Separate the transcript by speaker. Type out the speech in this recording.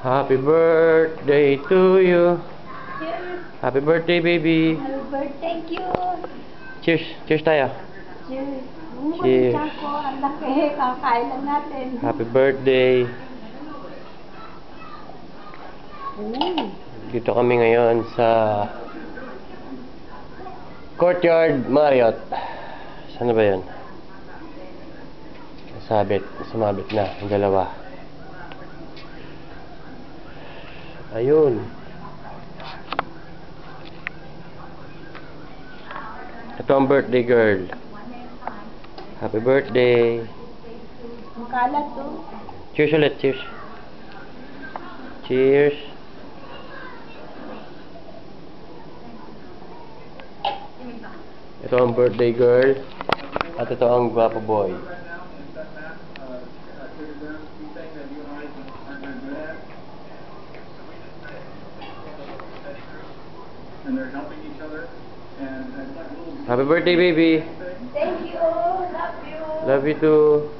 Speaker 1: Happy birthday to you.
Speaker 2: Cheers.
Speaker 1: Happy birthday, baby.
Speaker 2: Happy birthday. Thank you.
Speaker 1: Cheers. Cheers tayo.
Speaker 2: Cheers.
Speaker 1: Cheers.
Speaker 2: Ko, ang laki. Kakain lang natin.
Speaker 1: Happy birthday. Dito kami ngayon sa Courtyard Marriott. Saan ba yun? Sumabit na ang dalawa. Ayun. Ito ang birthday girl. Happy birthday.
Speaker 2: Ang kalat to.
Speaker 1: Cheers ulit, cheers. Cheers. Ito ang birthday girl. At ito ang guwapo boy.
Speaker 3: And they're helping each other. And
Speaker 1: Happy birthday, baby.
Speaker 2: Thank you. Love you.
Speaker 1: Love you too.